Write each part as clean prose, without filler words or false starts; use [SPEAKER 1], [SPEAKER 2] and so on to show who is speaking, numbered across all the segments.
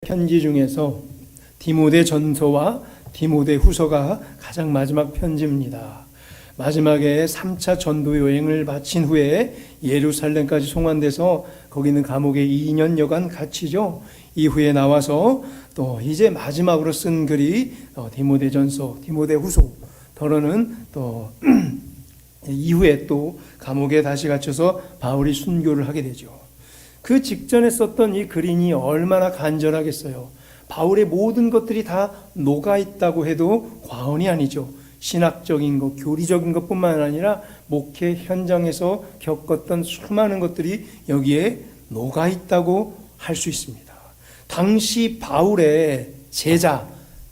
[SPEAKER 1] 편지 중에서 디모데 전서와 디모데 후서가 가장 마지막 편지입니다. 마지막에 3차 전도 여행을 마친 후에 예루살렘까지 송환돼서 거기 있는 감옥에 2년여간 갇히죠. 이후에 나와서 또 이제 마지막으로 쓴 글이 디모데 전서, 디모데 후서, 더러는 또 이후에 또 감옥에 다시 갇혀서 바울이 순교를 하게 되죠. 그 직전에 썼던 이 글이니 얼마나 간절하겠어요. 바울의 모든 것들이 다 녹아있다고 해도 과언이 아니죠. 신학적인 것, 교리적인 것뿐만 아니라 목회 현장에서 겪었던 수많은 것들이 여기에 녹아있다고 할 수 있습니다. 당시 바울의 제자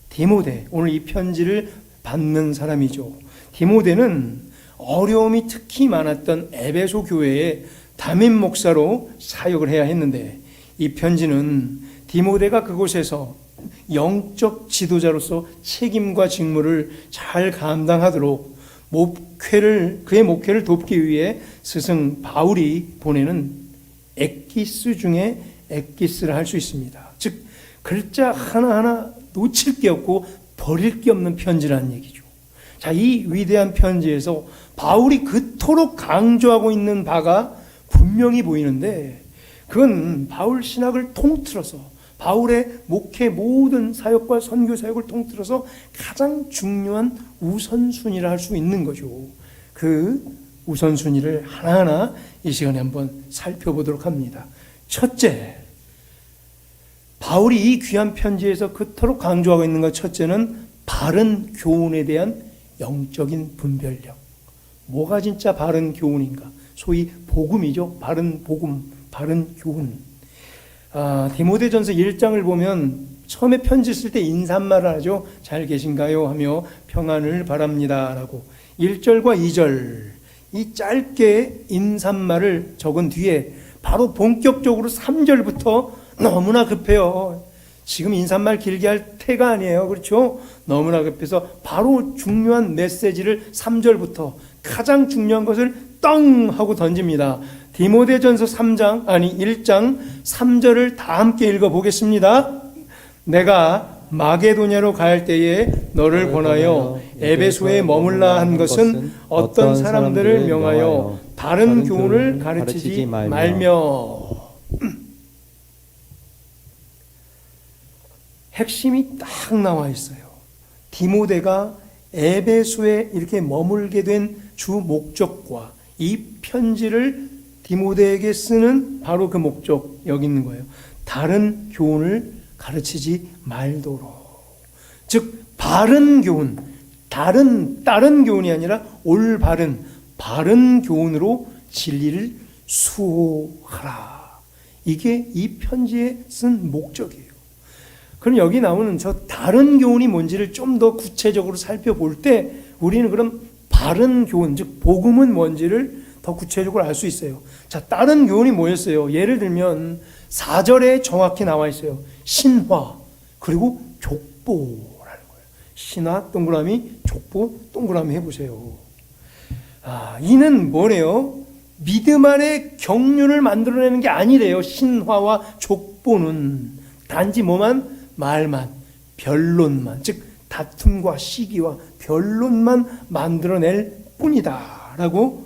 [SPEAKER 1] 디모데, 오늘 이 편지를 받는 사람이죠. 디모데는 어려움이 특히 많았던 에베소 교회에 담임 목사로 사역을 해야 했는데, 이 편지는 디모데가 그곳에서 영적 지도자로서 책임과 직무를 잘 감당하도록 그의 목회를 돕기 위해 스승 바울이 보내는 엑기스 중에 엑기스를 할 수 있습니다. 즉 글자 하나하나 놓칠 게 없고 버릴 게 없는 편지라는 얘기죠. 자, 이 위대한 편지에서 바울이 그토록 강조하고 있는 바가 분명히 보이는데, 그건 바울 신학을 통틀어서 바울의 목회 모든 사역과 선교 사역을 통틀어서 가장 중요한 우선순위를 할 수 있는 거죠. 그 우선순위를 하나하나 이 시간에 한번 살펴보도록 합니다. 첫째, 바울이 이 귀한 편지에서 그토록 강조하고 있는 것, 첫째는 바른 교훈에 대한 영적인 분별력. 뭐가 진짜 바른 교훈인가? 소위 복음이죠. 바른 복음, 바른 교훈. 디모데전서 1장을 보면 처음에 편지 쓸 때 인사말을 하죠. 잘 계신가요? 하며 평안을 바랍니다 라고 1절과 2절 이 짧게 인사말을 적은 뒤에 바로 본격적으로 3절부터 너무나 급해요. 지금 인사말 길게 할 때가 아니에요. 그렇죠? 너무나 급해서 바로 중요한 메시지를 3절부터 가장 중요한 것을 떵 하고 던집니다. 디모데전서 1장 3절을 다 함께 읽어보겠습니다. 내가 마게도냐로 갈 때에 너를 권하여 에베소에 머물라 한 것은 어떤 사람들을 명하여 다른 교훈을 가르치지 말며. 핵심이 딱 나와 있어요. 디모데가 에베소에 이렇게 머물게 된 주 목적과 이 편지를 디모데에게 쓰는 바로 그 목적, 여기 있는 거예요. 다른 교훈을 가르치지 말도록. 즉 바른 교훈, 다른 교훈이 아니라 올바른 바른 교훈으로 진리를 수호하라. 이게 이 편지에 쓴 목적이에요. 그럼 여기 나오는 저 다른 교훈이 뭔지를 좀 더 구체적으로 살펴볼 때 우리는 그럼 바른 교훈, 즉 복음은 뭔지를 더 구체적으로 알 수 있어요. 자, 다른 교훈이 뭐였어요? 예를 들면 4절에 정확히 나와 있어요. 신화 그리고 족보라는 거예요. 신화 동그라미, 족보 동그라미 해보세요. 이는 뭐래요? 믿음 안에 경륜을 만들어내는 게 아니래요. 신화와 족보는 단지 뭐만? 말만, 변론만, 즉 다툼과 시기와 변론만 만들어낼 뿐이다 라고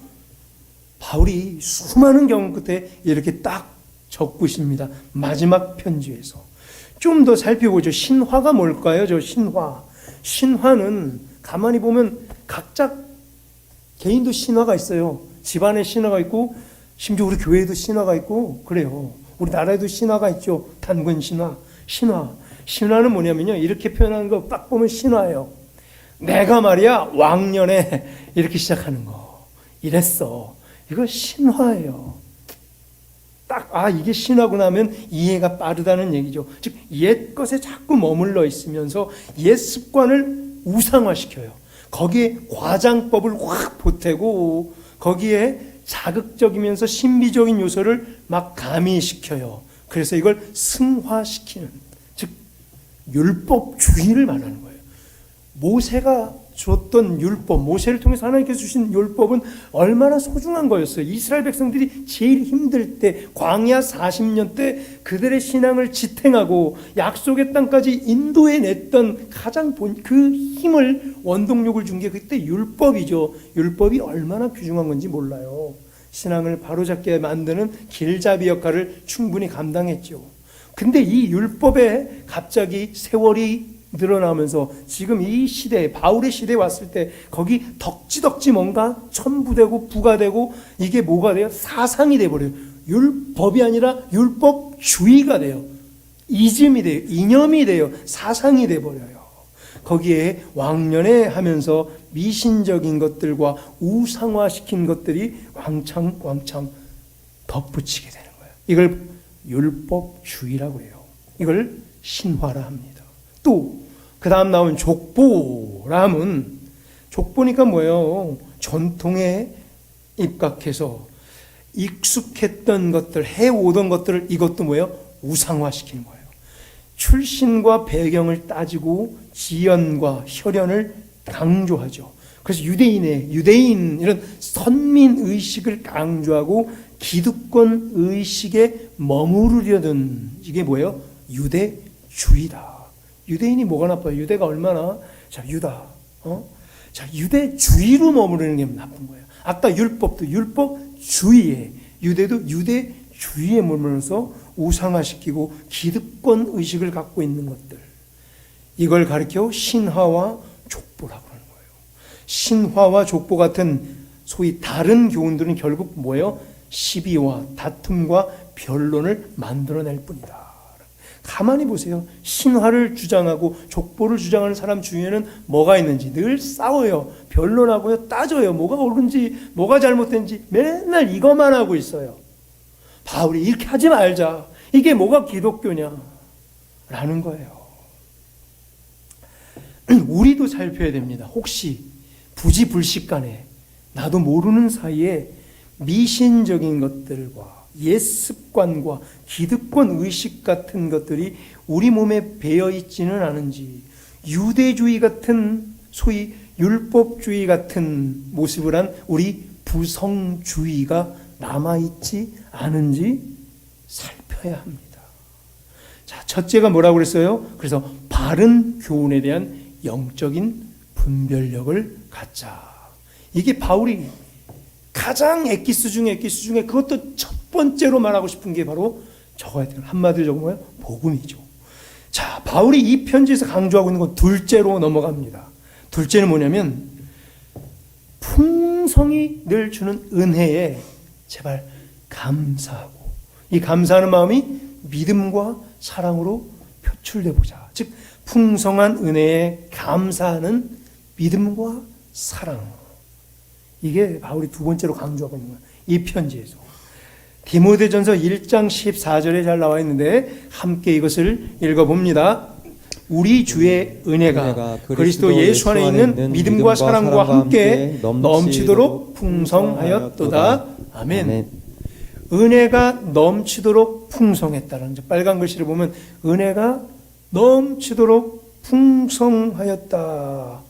[SPEAKER 1] 바울이 수많은 경험 끝에 이렇게 딱 적고 있습니다. 마지막 편지에서. 좀 더 살펴보죠. 신화가 뭘까요? 저 신화. 신화는 가만히 보면 각자 개인도 신화가 있어요. 집안에 신화가 있고 심지어 우리 교회에도 신화가 있고 그래요. 우리 나라에도 신화가 있죠. 단군 신화. 신화는 뭐냐면요. 이렇게 표현하는 거 딱 보면 신화예요. 내가 말이야 왕년에 이렇게 시작하는 거. 이랬어. 이거 신화예요. 딱 이게 신화구나 하면 이해가 빠르다는 얘기죠. 즉 옛 것에 자꾸 머물러 있으면서 옛 습관을 우상화시켜요. 거기에 과장법을 확 보태고 거기에 자극적이면서 신비적인 요소를 막 가미시켜요. 그래서 이걸 승화시키는, 즉 율법주의를 말하는 거예요. 모세가 줬던 율법, 모세를 통해서 하나님께서 주신 율법은 얼마나 소중한 거였어요. 이스라엘 백성들이 제일 힘들 때, 광야 40년 때 그들의 신앙을 지탱하고 약속의 땅까지 인도해냈던 가장 그 힘을, 원동력을 준 게 그때 율법이죠. 율법이 얼마나 귀중한 건지 몰라요. 신앙을 바로잡게 만드는 길잡이 역할을 충분히 감당했죠. 근데 이 율법에 갑자기 세월이 늘어나면서 지금 이 시대에, 바울의 시대에 왔을 때 거기 덕지덕지 뭔가 첨부되고 부가되고, 이게 뭐가 돼요? 사상이 돼버려요. 율법이 아니라 율법주의가 돼요. 이즘이 돼요. 이념이 돼요. 사상이 돼버려요. 거기에 왕년에 하면서 미신적인 것들과 우상화시킨 것들이 왕창 덧붙이게 되는 거예요. 이걸 율법주의라고 해요. 이걸 신화라 합니다. 또 그 다음 나온 족보람은, 족보니까 뭐예요? 전통에 입각해서 익숙했던 것들, 해오던 것들을, 이것도 뭐예요? 우상화시키는 거예요. 출신과 배경을 따지고 지연과 혈연을 강조하죠. 그래서 유대인 이런 선민 의식을 강조하고 기득권 의식에 머무르려던, 이게 뭐예요? 유대주의다. 유대인이 뭐가 나빠요? 유대가 얼마나, 자, 자, 유대주의로 머무르는 게 나쁜 거예요. 아까 율법도 율법주의에, 유대도 유대주의에 머물러서 우상화시키고 기득권 의식을 갖고 있는 것들, 이걸 가리켜 신화와 족보라고 하는 거예요. 신화와 족보 같은 소위 다른 교훈들은 결국 뭐예요? 시비와 다툼과 변론을 만들어낼 뿐이다. 가만히 보세요. 신화를 주장하고 족보를 주장하는 사람 주위에는 뭐가 있는지 늘 싸워요. 변론하고요. 따져요. 뭐가 옳은지 뭐가 잘못된지 맨날 이것만 하고 있어요. 바울이 이렇게 하지 말자. 이게 뭐가 기독교냐? 라는 거예요. 우리도 살펴야 됩니다. 혹시 부지불식간에 나도 모르는 사이에 미신적인 것들과 옛 습관과 기득권 의식 같은 것들이 우리 몸에 배어 있지는 않은지, 유대주의 같은 소위 율법주의 같은 모습을 한 우리 부성주의가 남아있지 않은지 살펴야 합니다. 자, 첫째가 뭐라고 그랬어요? 그래서 바른 교훈에 대한 영적인 분별력을 갖자. 이게 바울이 가장 엑기스 중에 그것도 첫 번째로 말하고 싶은 게 바로 적어야 돼요. 한마디로 적으면 복음이죠. 자, 바울이 이 편지에서 강조하고 있는 건 둘째로 넘어갑니다. 둘째는 뭐냐면 풍성이 늘 주는 은혜에 제발 감사하고, 이 감사하는 마음이 믿음과 사랑으로 표출돼 보자. 즉 풍성한 은혜에 감사하는 믿음과 사랑, 이게 바울이 두 번째로 강조하고 있는 거예요. 이 편지에서. 디모데전서 1장 14절에 잘 나와 있는데 함께 이것을 읽어봅니다. 우리 주의 은혜가 그리스도 예수 안에 있는 믿음과 사랑과 함께 넘치도록 풍성하였도다. 아멘. 은혜가 넘치도록 풍성했다는, 빨간 글씨를 보면 은혜가 넘치도록 풍성하였다.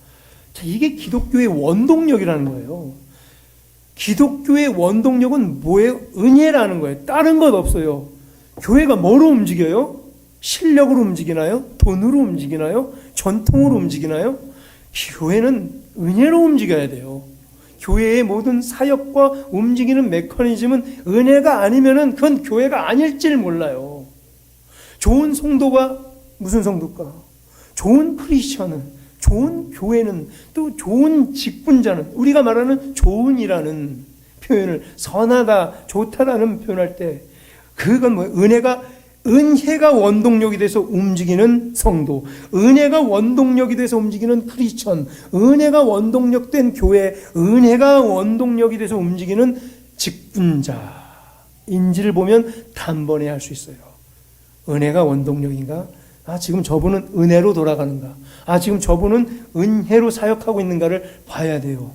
[SPEAKER 1] 자, 이게 기독교의 원동력이라는 거예요. 기독교의 원동력은 뭐예요? 은혜라는 거예요. 다른 것 없어요. 교회가 뭐로 움직여요? 실력으로 움직이나요? 돈으로 움직이나요? 전통으로 움직이나요? 교회는 은혜로 움직여야 돼요. 교회의 모든 사역과 움직이는 메커니즘은 은혜가 아니면은 그건 교회가 아닐지를 몰라요. 좋은 성도가, 무슨 성도가? 좋은 크리스천은, 좋은 교회는, 또 좋은 직분자는, 우리가 말하는 좋은이라는 표현을, 선하다, 좋다라는 표현할 때 그건 뭐 은혜가 원동력이 돼서 움직이는 성도, 은혜가 원동력이 돼서 움직이는 크리스천, 은혜가 원동력된 교회, 은혜가 원동력이 돼서 움직이는 직분자인지를 보면 단번에 알 수 있어요. 은혜가 원동력인가? 아, 지금 저분은 은혜로 돌아가는가? 아, 지금 저분은 은혜로 사역하고 있는가를 봐야 돼요.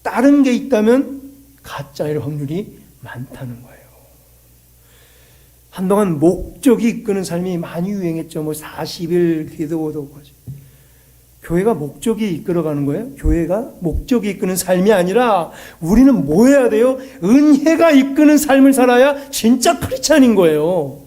[SPEAKER 1] 다른 게 있다면 가짜일 확률이 많다는 거예요. 한동안 목적이 이끄는 삶이 많이 유행했죠. 뭐 40일 기도도. 교회가 목적이 이끌어가는 거예요? 교회가 목적이 이끄는 삶이 아니라 우리는 뭐 해야 돼요? 은혜가 이끄는 삶을 살아야 진짜 크리스찬인 거예요.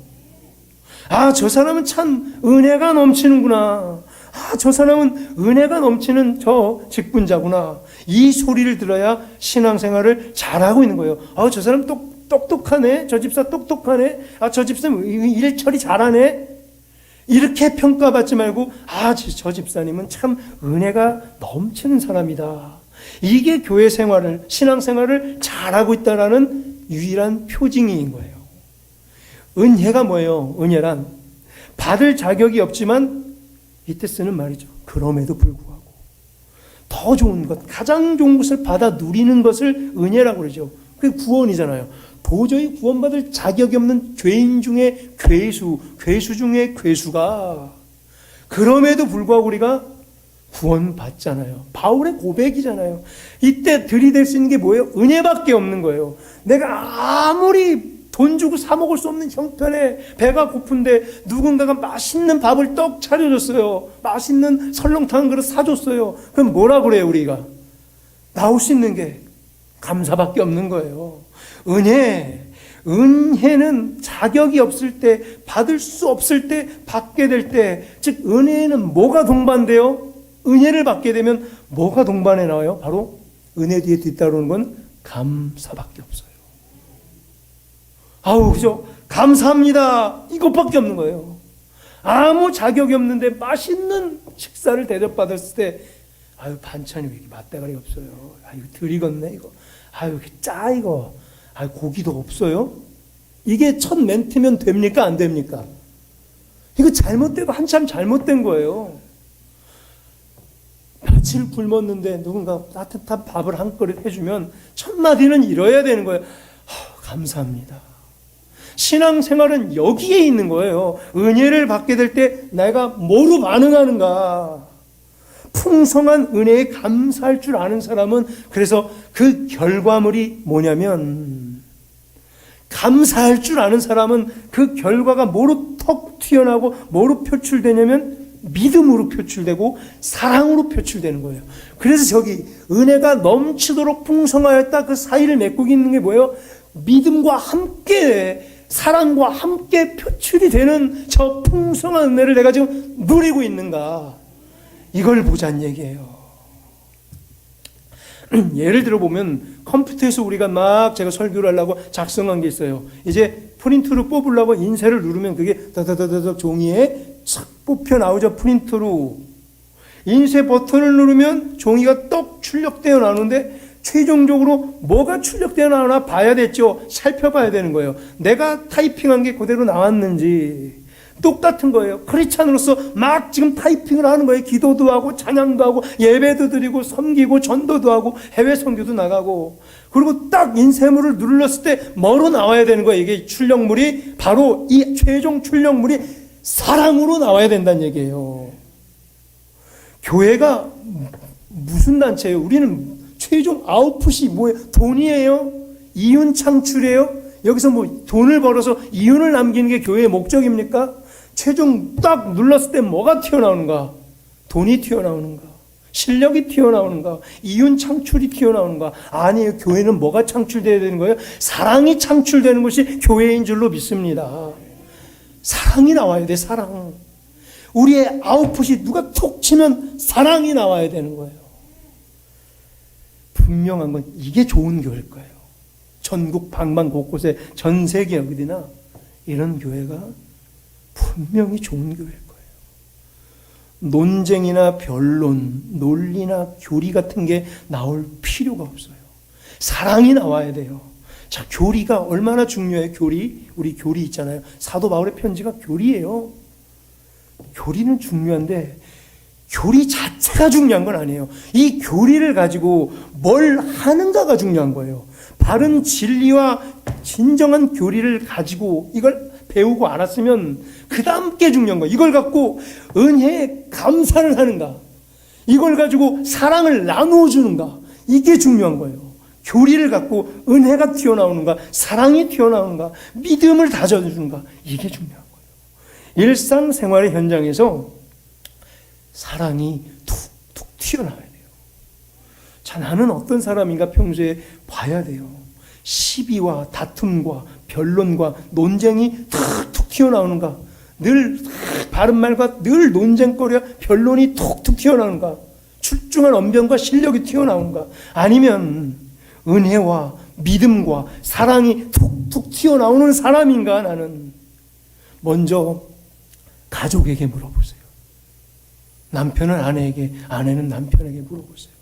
[SPEAKER 1] 아, 저 사람은 참 은혜가 넘치는구나. 아, 저 사람은 은혜가 넘치는 저 직분자구나. 이 소리를 들어야 신앙생활을 잘하고 있는 거예요. 아, 저 사람 똑똑하네. 저 집사 똑똑하네. 아, 저 집사님 일 처리 잘하네. 이렇게 평가받지 말고, 아, 저 집사님은 참 은혜가 넘치는 사람이다. 이게 교회 생활을, 신앙생활을 잘하고 있다라는 유일한 표징인 거예요. 은혜가 뭐예요? 은혜란 받을 자격이 없지만 이때 쓰는 말이죠. 그럼에도 불구하고 더 좋은 것, 가장 좋은 것을 받아 누리는 것을 은혜라고 그러죠. 그게 구원이잖아요. 도저히 구원받을 자격이 없는 죄인 중에 괴수 중에 괴수가 그럼에도 불구하고 우리가 구원받잖아요. 바울의 고백이잖아요. 이때 들이댈 수 있는 게 뭐예요? 은혜밖에 없는 거예요. 내가 아무리 돈 주고 사 먹을 수 없는 형편에 배가 고픈데 누군가가 맛있는 밥을 떡 차려줬어요. 맛있는 설렁탕 한 그릇 사줬어요. 그럼 뭐라 그래요, 우리가? 나올 수 있는 게 감사밖에 없는 거예요. 은혜는 자격이 없을 때, 받을 수 없을 때, 받게 될 때, 즉 은혜는 뭐가 동반돼요? 은혜를 받게 되면 뭐가 동반에 나와요? 바로 은혜 뒤에 뒤따르는 건 감사밖에 없어요. 아우, 그죠? 감사합니다. 이것밖에 없는 거예요. 아무 자격이 없는데 맛있는 식사를 대접받았을 때, 아유, 반찬이 왜 이렇게 맛대가리 없어요? 아유, 덜 익었네, 이거. 아유, 이렇게 짜, 이거. 아유, 고기도 없어요? 이게 첫 멘트면 됩니까? 안 됩니까? 이거 잘못되고 한참 잘못된 거예요. 며칠 굶었는데 누군가 따뜻한 밥을 한 그릇 해주면 첫 마디는 이뤄야 되는 거예요. 감사합니다. 신앙생활은 여기에 있는 거예요. 은혜를 받게 될 때 내가 뭐로 반응하는가. 풍성한 은혜에 감사할 줄 아는 사람은 그래서 그 결과물이 뭐냐면 감사할 줄 아는 사람은 그 결과가 뭐로 턱 튀어나오고 뭐로 표출되냐면 믿음으로 표출되고 사랑으로 표출되는 거예요. 그래서 저기 은혜가 넘치도록 풍성하였다 그 사이를 맺고 있는 게 뭐예요? 믿음과 함께 사랑과 함께 표출이 되는 저 풍성한 은혜를 내가 지금 누리고 있는가 이걸 보자는 얘기예요. 예를 들어 보면 컴퓨터에서 우리가 막 제가 설교를 하려고 작성한 게 있어요. 이제 프린트로 뽑으려고 인쇄를 누르면 그게 다다다다닥 종이에 싹 뽑혀 나오죠. 프린트로 인쇄 버튼을 누르면 종이가 떡 출력되어 나오는데 최종적으로 뭐가 출력되어 나오나 봐야 됐죠. 살펴봐야 되는 거예요. 내가 타이핑한 게 그대로 나왔는지. 똑같은 거예요. 크리스찬으로서 막 지금 타이핑을 하는 거예요. 기도도 하고 찬양도 하고 예배도 드리고 섬기고 전도도 하고 해외 선교도 나가고 그리고 딱 인쇄물을 눌렀을 때 뭐로 나와야 되는 거예요. 이게 출력물이 바로 이 최종 출력물이 사랑으로 나와야 된다는 얘기예요. 교회가 무슨 단체예요? 우리는 최종 아웃풋이 뭐예요? 돈이에요? 이윤 창출이에요? 여기서 뭐 돈을 벌어서 이윤을 남기는 게 교회의 목적입니까? 최종 딱 눌렀을 때 뭐가 튀어나오는가? 돈이 튀어나오는가? 실력이 튀어나오는가? 이윤 창출이 튀어나오는가? 아니에요. 교회는 뭐가 창출되어야 되는 거예요? 사랑이 창출되는 것이 교회인 줄로 믿습니다. 사랑이 나와야 돼, 사랑. 우리의 아웃풋이 누가 톡 치면 사랑이 나와야 되는 거예요. 분명한 건 이게 좋은 교회일 거예요. 전국 방방 곳곳에 전 세계 어디나 이런 교회가 분명히 좋은 교회일 거예요. 논쟁이나 변론, 논리나 교리 같은 게 나올 필요가 없어요. 사랑이 나와야 돼요. 자, 교리가 얼마나 중요해요? 교리. 우리 교리 있잖아요. 사도 바울의 편지가 교리예요. 교리는 중요한데 교리 자체가 중요한 건 아니에요. 이 교리를 가지고 뭘 하는가가 중요한 거예요. 바른 진리와 진정한 교리를 가지고 이걸 배우고 알았으면 그 다음 게 중요한 거예요. 이걸 갖고 은혜에 감사를 하는가, 이걸 가지고 사랑을 나누어 주는가, 이게 중요한 거예요. 교리를 갖고 은혜가 튀어나오는가, 사랑이 튀어나오는가, 믿음을 다져주는가, 이게 중요한 거예요. 일상생활의 현장에서 사랑이 툭 튀어나와야 돼요. 자, 나는 어떤 사람인가 평소에 봐야 돼요. 시비와 다툼과 변론과 논쟁이 툭툭 튀어나오는가? 늘 바른 말과 늘 논쟁거리와 변론이 툭툭 튀어나오는가? 출중한 언변과 실력이 튀어나오는가? 아니면 은혜와 믿음과 사랑이 툭툭 튀어나오는 사람인가? 나는 먼저 가족에게 물어보세요. 남편은 아내에게, 아내는 남편에게 물어보세요.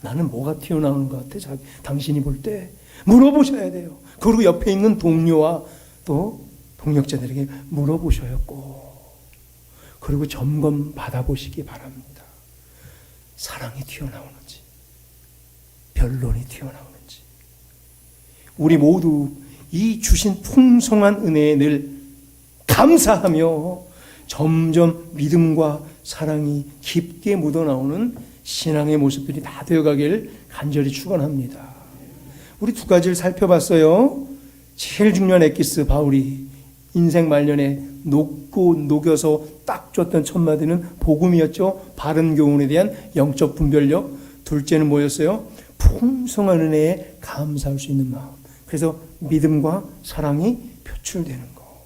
[SPEAKER 1] 나는 뭐가 튀어나오는 것 같아? 당신이 볼 때 물어보셔야 돼요. 그리고 옆에 있는 동료와 또 동력자들에게 물어보셔야 꼭. 그리고 점검 받아보시기 바랍니다. 사랑이 튀어나오는지, 변론이 튀어나오는지. 우리 모두 이 주신 풍성한 은혜에 늘 감사하며 점점 믿음과 사랑이 깊게 묻어나오는 신앙의 모습들이 다 되어가길 간절히 축원합니다. 우리 두 가지를 살펴봤어요. 제일 중요한 엑기스 바울이 인생 말년에 녹고 녹여서 딱 줬던 첫 마디는 복음이었죠. 바른 교훈에 대한 영적 분별력. 둘째는 뭐였어요? 풍성한 은혜에 감사할 수 있는 마음. 그래서 믿음과 사랑이 표출되는 거.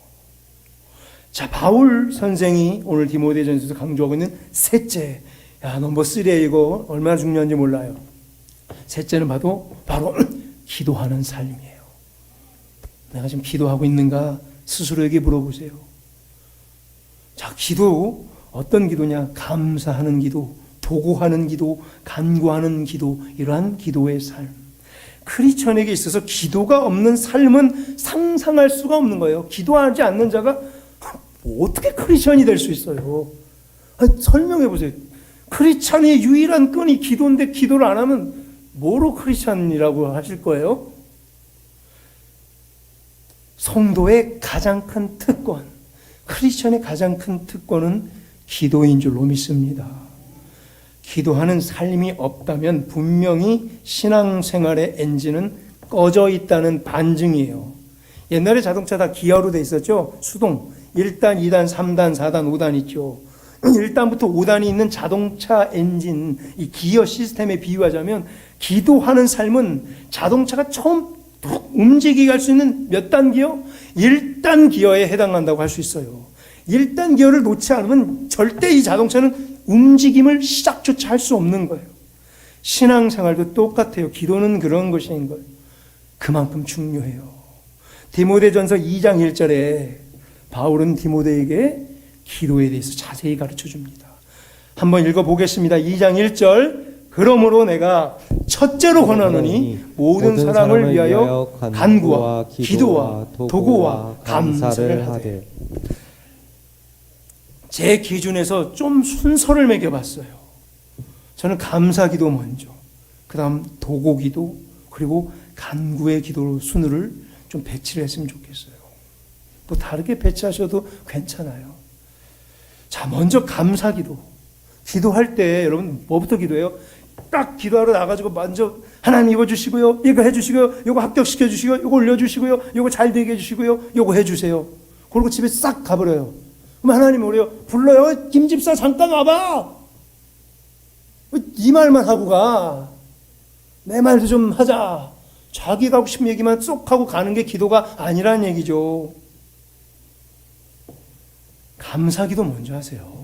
[SPEAKER 1] 자, 바울 선생이 오늘 디모데전서에서 강조하고 있는 셋째. 야, 넘버 3에 이거 얼마나 중요한지 몰라요. 셋째는 바로 기도하는 삶이에요. 내가 지금 기도하고 있는가 스스로에게 물어보세요. 자, 기도 어떤 기도냐? 감사하는 기도, 도구하는 기도, 간구하는 기도, 이러한 기도의 삶. 크리스천에게 있어서 기도가 없는 삶은 상상할 수가 없는 거예요. 기도하지 않는 자가 어떻게 크리스천이 될 수 있어요? 설명해 보세요. 크리스천의 유일한 끈이 기도인데 기도를 안 하면 뭐로 크리스천이라고 하실 거예요? 성도의 가장 큰 특권, 크리스천의 가장 큰 특권은 기도인 줄로 믿습니다. 기도하는 삶이 없다면 분명히 신앙생활의 엔진은 꺼져 있다는 반증이에요. 옛날에 자동차 다 기어로 돼 있었죠. 수동 1단, 2단, 3단, 4단, 5단 있죠. 1단부터 5단이 있는 자동차 엔진, 이 기어 시스템에 비유하자면 기도하는 삶은 자동차가 처음 움직이게 할 수 있는 몇 단 기어? 1단 기어에 해당한다고 할 수 있어요. 1단 기어를 놓지 않으면 절대 이 자동차는 움직임을 시작조차 할 수 없는 거예요. 신앙생활도 똑같아요. 기도는 그런 것인 거예요. 그만큼 중요해요. 디모데전서 2장 1절에 바울은 디모데에게 기도에 대해서 자세히 가르쳐 줍니다. 한번 읽어보겠습니다. 2장 1절. 그러므로 내가 첫째로 권하노니 모든 사람을 위하여 간구와 기도와 도구와 감사를 하되. 제 기준에서 좀 순서를 매겨봤어요. 저는 감사기도 먼저, 그 다음 도구기도, 그리고 간구의 기도 순으를 좀 배치를 했으면 좋겠어요. 또 다르게 배치하셔도 괜찮아요. 자, 먼저 감사기도. 기도할 때 여러분 뭐부터 기도해요? 딱 기도하러 나가지고 먼저 하나님 이거 주시고요, 이거 해주시고요, 이거 합격시켜 주시고요, 이거 올려주시고요, 이거 잘 되게 해주시고요, 이거 해주세요. 그리고 집에 싹 가버려요. 그럼 하나님 뭐래요? 불러요. 김집사 잠깐 와봐. 이 말만 하고 가. 내 말도 좀 하자. 자기가 하고 싶은 얘기만 쏙 하고 가는 게 기도가 아니라는 얘기죠. 감사기도 먼저 하세요.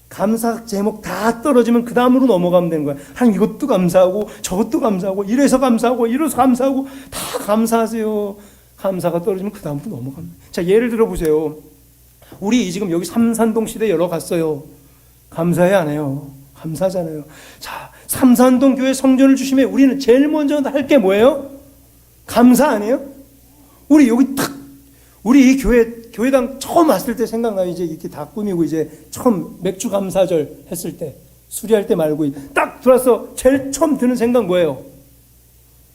[SPEAKER 1] 감사 제목 다 떨어지면 그 다음으로 넘어가면 되는 거야. 한 이것도 감사하고 저것도 감사하고 이래서 감사하고 이래서 감사하고 다 감사하세요. 감사가 떨어지면 그 다음으로 넘어갑니다. 자, 예를 들어 보세요. 우리 지금 여기 삼산동 시대 열어 갔어요. 감사해 안 해요? 감사하잖아요. 자, 삼산동 교회 성전을 주시면 우리는 제일 먼저 할 게 뭐예요? 감사 아니에요? 우리 여기 탁, 우리 이 교회당 처음 왔을 때 생각나요. 이제 이렇게 다 꾸미고 이제 처음 맥주 감사절 했을 때, 수리할 때 말고 딱 들어와서 제일 처음 드는 생각 뭐예요?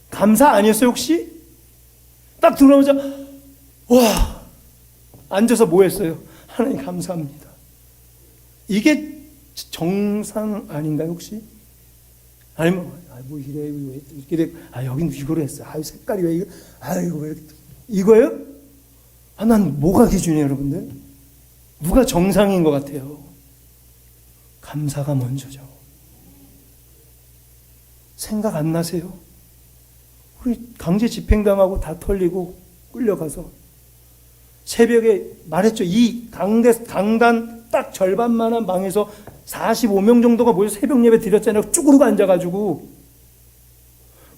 [SPEAKER 1] 감사 아니었어요, 혹시? 딱 들어오자마자, 와! 앉아서 뭐 했어요? 하나님 감사합니다. 이게 정상 아닌가요, 혹시? 아니면, 뭐 이래, 이래, 여긴 이거로 했어. 색깔이 왜 이거, 이거 왜 이렇게, 이거예요? 난 뭐가 기준이에요, 여러분들? 누가 정상인 것 같아요? 감사가 먼저죠. 생각 안 나세요? 우리 강제 집행당하고 다 털리고 끌려가서 새벽에 말했죠. 이 강단 딱 절반만한 방에서 45명 정도가 모여서 새벽 예배 드렸잖아요. 쭈그르고 앉아가지고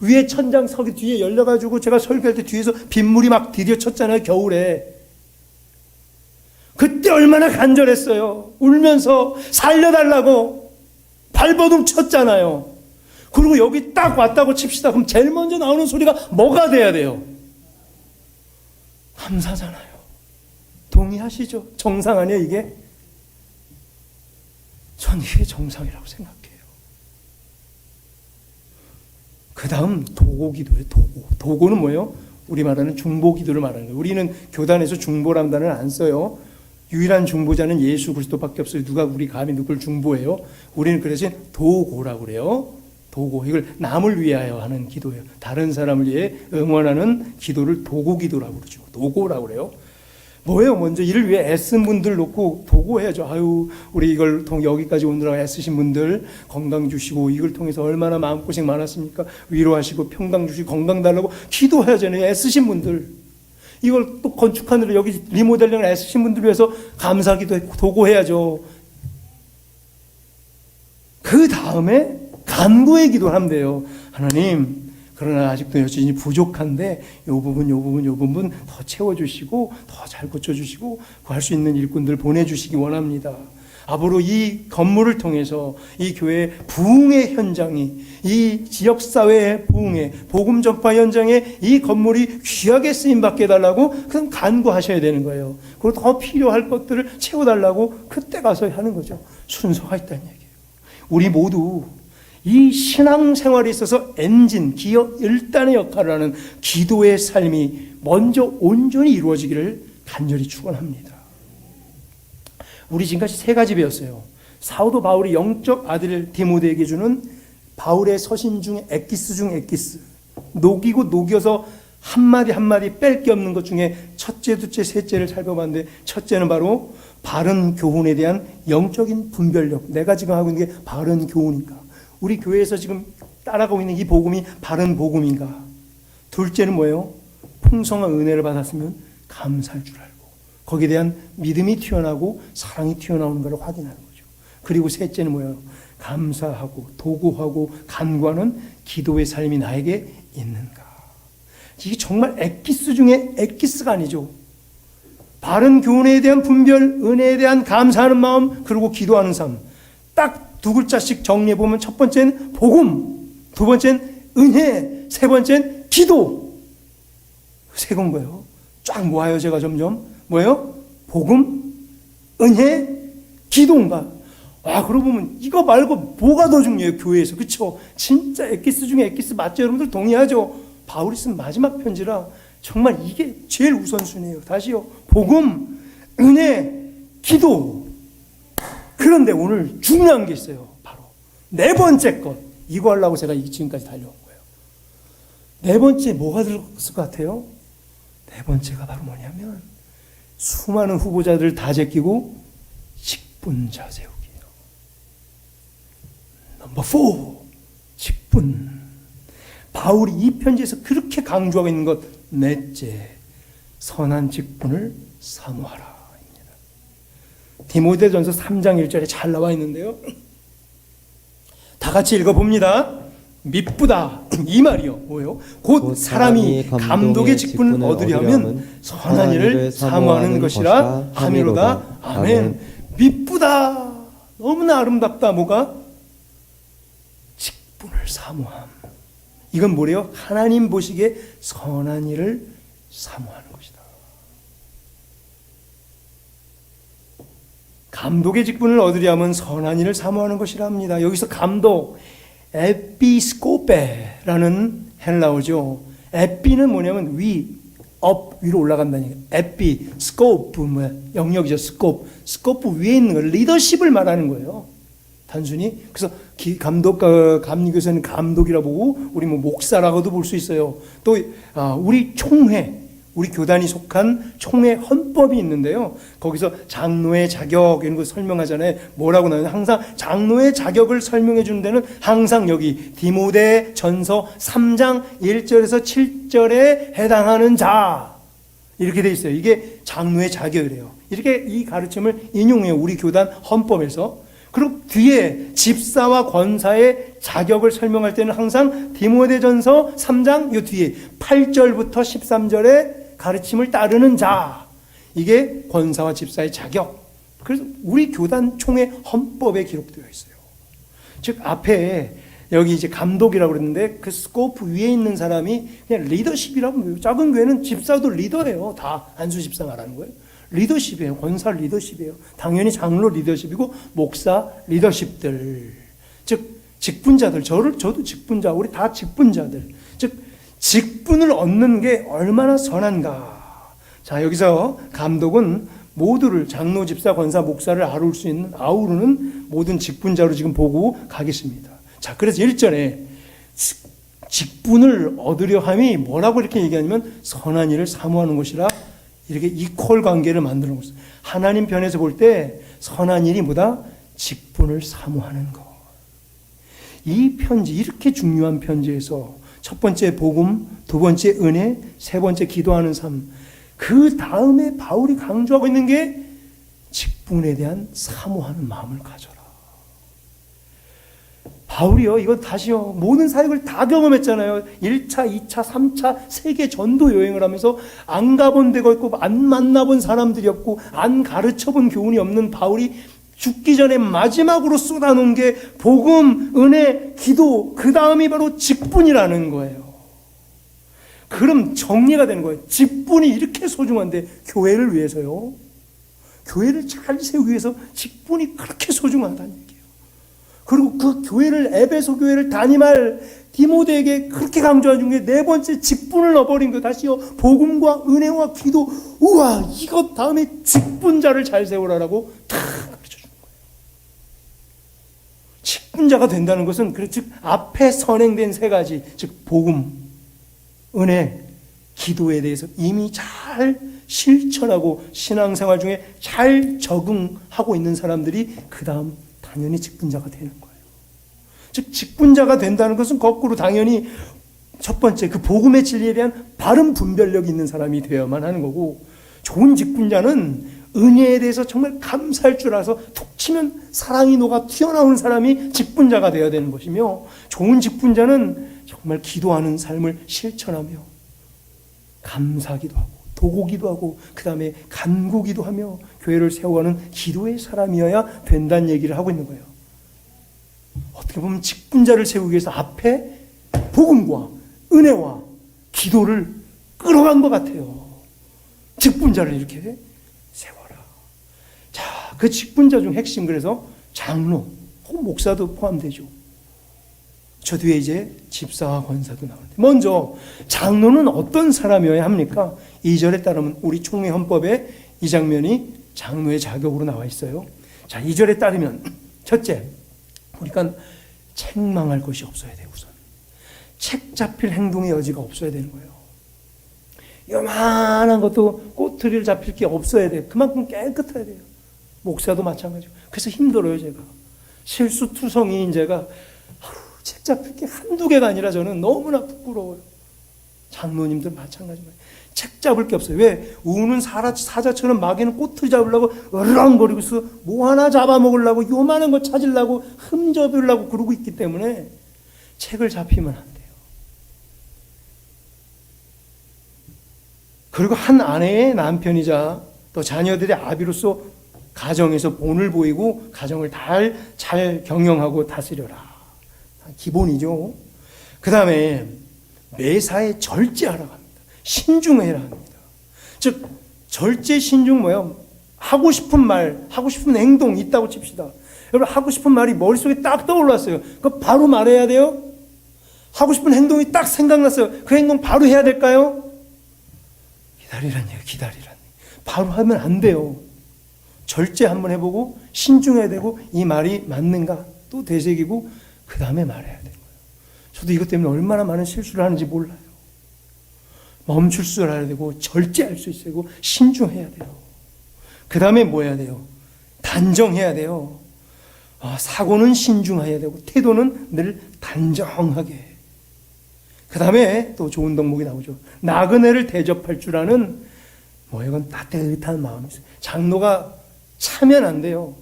[SPEAKER 1] 위에 천장석이 뒤에 열려가지고 제가 설교할 때 뒤에서 빗물이 막 디뎌쳤잖아요. 겨울에. 그때 얼마나 간절했어요. 울면서 살려달라고 발버둥 쳤잖아요. 그리고 여기 딱 왔다고 칩시다. 그럼 제일 먼저 나오는 소리가 뭐가 돼야 돼요? 감사잖아요. 동의하시죠? 정상 아니에요 이게? 전 이게 정상이라고 생각해요. 그 다음 도고기도예요. 도고는 뭐예요? 우리 말하는 중보기도를 말하는 거예요. 우리는 교단에서 중보라는 단어를 안 써요. 유일한 중보자는 예수 그리스도밖에 없어요. 누가 우리 감히 누굴 중보해요? 우리는 그 대신 도고라고 그래요. 도고. 이걸 남을 위하여 하는 기도예요. 다른 사람을 위해 응원하는 기도를 도고기도라고 그러죠. 도고라고 그래요. 뭐예요? 먼저 이를 위해 애쓴 분들 놓고 도고해야죠. 아유, 우리 이걸 여기까지 오느라고 애쓰신 분들 건강 주시고 이걸 통해서 얼마나 마음고생 많았습니까? 위로하시고 평강 주시고 건강 달라고 기도해야잖아요. 애쓰신 분들. 이걸 또 건축하느라 여기 리모델링을 애쓰신 분들 위해서 감사기도 도고해야죠. 그 다음에 간구의 기도를 하면 돼요. 하나님, 그러나 아직도 여전히 부족한데 요 부분 더 채워주시고 더 잘 고쳐주시고 구할 수 있는 일꾼들 보내주시기 원합니다. 앞으로 이 건물을 통해서 이 교회 부흥의 현장이, 이 지역사회의 부흥의 복음 전파 현장에 이 건물이 귀하게 쓰임받게 해달라고 그럼 간구하셔야 되는 거예요. 그리고 더 필요할 것들을 채워달라고 그때 가서 하는 거죠. 순서가 있다는 얘기예요. 우리 모두 이 신앙생활에 있어서 엔진, 기어 1단의 역할을 하는 기도의 삶이 먼저 온전히 이루어지기를 간절히 축원합니다. 우리 지금까지 세 가지 배웠어요. 사도 바울이 영적 아들 디모데에게 주는 바울의 서신 중에 엑기스 중 엑기스, 녹이고 녹여서 한마디 한마디 뺄 게 없는 것 중에 첫째, 둘째, 셋째를 살펴봤는데 첫째는 바로 바른 교훈에 대한 영적인 분별력. 내가 지금 하고 있는 게 바른 교훈인가? 우리 교회에서 지금 따라가고 있는 이 복음이 바른 복음인가? 둘째는 뭐예요? 풍성한 은혜를 받았으면 감사할 줄 알고 거기에 대한 믿음이 튀어나오고 사랑이 튀어나오는 것을 확인하는 거죠. 그리고 셋째는 뭐예요? 감사하고 도구하고 간구하는 기도의 삶이 나에게 있는가? 이게 정말 엑기스 중에 엑기스가 아니죠. 바른 교훈에 대한 분별, 은혜에 대한 감사하는 마음, 그리고 기도하는 삶. 딱 두 글자씩 정리해보면 첫 번째는 복음, 두 번째는 은혜, 세 번째는 기도. 세 건 거예요. 쫙 모아요 제가 점점. 뭐예요? 복음, 은혜, 기도인가? 그러고 보면 이거 말고 뭐가 더 중요해요 교회에서. 그렇죠? 진짜 엑기스 중에 엑기스 맞죠? 여러분들 동의하죠? 바울이 쓴 마지막 편지라 정말 이게 제일 우선순위예요. 다시요. 복음, 은혜, 기도. 그런데 오늘 중요한 게 있어요. 바로 네 번째 것. 이거 하려고 제가 지금까지 달려온 거예요. 네 번째 뭐가 들었을 것 같아요? 네 번째가 바로 뭐냐면 수많은 후보자들 다 제끼고 10분 자세우기예요. 넘버 4. 10분. 바울이 이 편지에서 그렇게 강조하고 있는 것 넷째. 선한 직분을 사모하라. 디모데전서 3장 1절에 잘 나와 있는데요. 다 같이 읽어봅니다. 미쁘다 이 말이요. 뭐요? 곧 사람이 감독의 직분을 얻으려 하면 선한 일을 사모하는 것이라 함이로다. 아멘. 미쁘다. 너무나 아름답다. 뭐가? 직분을 사모함. 이건 뭐래요? 하나님 보시기에 선한 일을 사모하는 것이다. 감독의 직분을 얻으려 하면 선한 일을 사모하는 것이라 합니다. 여기서 감독, 에피스코페라는 헬라어죠. 에피는 뭐냐면 위로 올라간다는 얘기예요. 에피, 스코프, 영역이죠. 스코프 위에 있는 거, 리더십을 말하는 거예요. 단순히. 그래서 감리교에서는 감독이라 보고 우리 목사라고도 볼 수 있어요. 또 우리 총회, 우리 교단이 속한 총회 헌법이 있는데요. 거기서 장로의 자격 이런 거 설명하잖아요. 뭐라고 나오냐? 항상 장로의 자격을 설명해 주는 데는 항상 여기 디모데 전서 3장 1절에서 7절에 해당하는 자 이렇게 돼 있어요. 이게 장로의 자격이래요. 이렇게 이 가르침을 인용해요. 우리 교단 헌법에서. 그리고 뒤에 집사와 권사의 자격을 설명할 때는 항상 디모데전서 3장 요 뒤에 8절부터 13절에 가르침을 따르는 자, 이게 권사와 집사의 자격. 그래서 우리 교단 총회 헌법에 기록되어 있어요. 즉 앞에 여기 이제 감독이라고 그랬는데 그 스코프 위에 있는 사람이 그냥 리더십이라고 해요. 작은 교회는 집사도 리더예요. 다 안수 집사 말하는 거예요. 리더십이에요. 권사 리더십이에요. 당연히 장로 리더십이고 목사 리더십들. 즉 직분자들, 저도 직분자, 우리 다 직분자들. 즉 직분을 얻는 게 얼마나 선한가. 자, 여기서 감독은 모두를 장로, 집사, 권사, 목사를 아우르는 모든 직분자로 지금 보고 가겠습니다. 자, 그래서 1절에 직분을 얻으려 함이 뭐라고 이렇게 얘기하냐면 선한 일을 사모하는 것이라 이렇게 이퀄 관계를 만드는 것이죠. 하나님 편에서 볼 때 선한 일이 뭐다? 직분을 사모하는 것. 이 편지, 이렇게 중요한 편지에서 첫 번째 복음, 두 번째 은혜, 세 번째 기도하는 삶. 그 다음에 바울이 강조하고 있는 게 직분에 대한 사모하는 마음을 가져라. 바울이요, 이거 다시요, 모든 사역을 다 경험했잖아요. 1차, 2차, 3차 세계 전도 여행을 하면서 안 가본 데가 있고 안 만나본 사람들이 없고 안 가르쳐본 교훈이 없는 바울이 죽기 전에 마지막으로 쏟아놓은 게 복음, 은혜, 기도, 그 다음이 바로 직분이라는 거예요. 그럼 정리가 되는 거예요. 직분이 이렇게 소중한데 교회를 위해서요. 교회를 잘 세우기 위해서 직분이 그렇게 소중하다는 얘기예요. 그리고 그 교회를, 에베소 교회를 담임할 디모데에게 그렇게 강조해 준 게 네 번째 직분을 넣어버린 거. 다시요, 복음과 은혜와 기도. 우와, 이것 다음에 직분자를 잘 세우라라고 다 가르쳐 준 거예요. 직분자가 된다는 것은 즉 앞에 선행된 세 가지, 즉 복음, 은혜, 기도에 대해서 이미 잘 실천하고 신앙생활 중에 잘 적응하고 있는 사람들이 그 다음 당연히 직분자가 되는 거예요. 즉 직분자가 된다는 것은 거꾸로 당연히 첫 번째 그 복음의 진리에 대한 바른 분별력이 있는 사람이 되어야만 하는 거고, 좋은 직분자는 은혜에 대해서 정말 감사할 줄 알아서 툭 치면 사랑이 녹아 튀어나오는 사람이 직분자가 되어야 되는 것이며, 좋은 직분자는 정말 기도하는 삶을 실천하며 감사기도 하고 도고기도 하고 그 다음에 간구기도 하며 교회를 세워가는 기도의 사람이어야 된다는 얘기를 하고 있는 거예요. 어떻게 보면 직분자를 세우기 위해서 앞에 복음과 은혜와 기도를 끌어간 것 같아요. 직분자를 이렇게 세워라. 자, 그 직분자 중 핵심, 그래서 장로 혹은 목사도 포함되죠. 저 뒤에 이제 집사와 권사도 나오는데, 먼저 장로는 어떤 사람이어야 합니까? 2절에 따르면 우리 총회 헌법에 이 장면이 장로의 자격으로 나와 있어요. 자, 2절에 따르면 첫째, 그러니까 책망할 것이 없어야 돼요. 우선 책 잡힐 행동의 여지가 없어야 되는 거예요. 요만한 것도 꼬투리를 잡힐 게 없어야 돼요. 그만큼 깨끗해야 돼요. 목사도 마찬가지고. 그래서 힘들어요. 제가 실수투성이인 제가 책 잡힐 게 한두 개가 아니라 저는 너무나 부끄러워요. 장로님들 마찬가지입니다. 책 잡을 게 없어요. 왜? 우는 사자처럼 마귀는 꼬투리 잡으려고 으렁거리고 있어. 뭐 하나 잡아먹으려고, 요만한 거 찾으려고, 흠잡으려고 그러고 있기 때문에 책을 잡히면 안 돼요. 그리고 한 아내의 남편이자 또 자녀들의 아비로서 가정에서 본을 보이고 가정을 잘 경영하고 다스려라. 기본이죠. 그 다음에 매사에 절제하라고 합니다. 신중해라 합니다. 즉 절제 신중 뭐예요? 하고 싶은 말, 하고 싶은 행동 있다고 칩시다. 여러분, 하고 싶은 말이 머릿속에 딱 떠올랐어요. 그거 바로 말해야 돼요? 하고 싶은 행동이 딱 생각났어요. 그 행동 바로 해야 될까요? 기다리란 얘기예요. 기다리란 얘기. 바로 하면 안 돼요. 절제 한번 해보고 신중해야 되고, 이 말이 맞는가 또 되새기고 그 다음에 말해야 되는 거예요. 저도 이것 때문에 얼마나 많은 실수를 하는지 몰라요. 멈출 줄 알아야 되고 절제할 수 있어야 되고 신중해야 돼요. 그 다음에 뭐 해야 돼요? 단정해야 돼요. 사고는 신중해야 되고 태도는 늘 단정하게. 그 다음에 또 좋은 덕목이 나오죠. 나그네를 대접할 줄 아는 이건 따뜻한 마음이 있어요. 장로가 차면 안 돼요.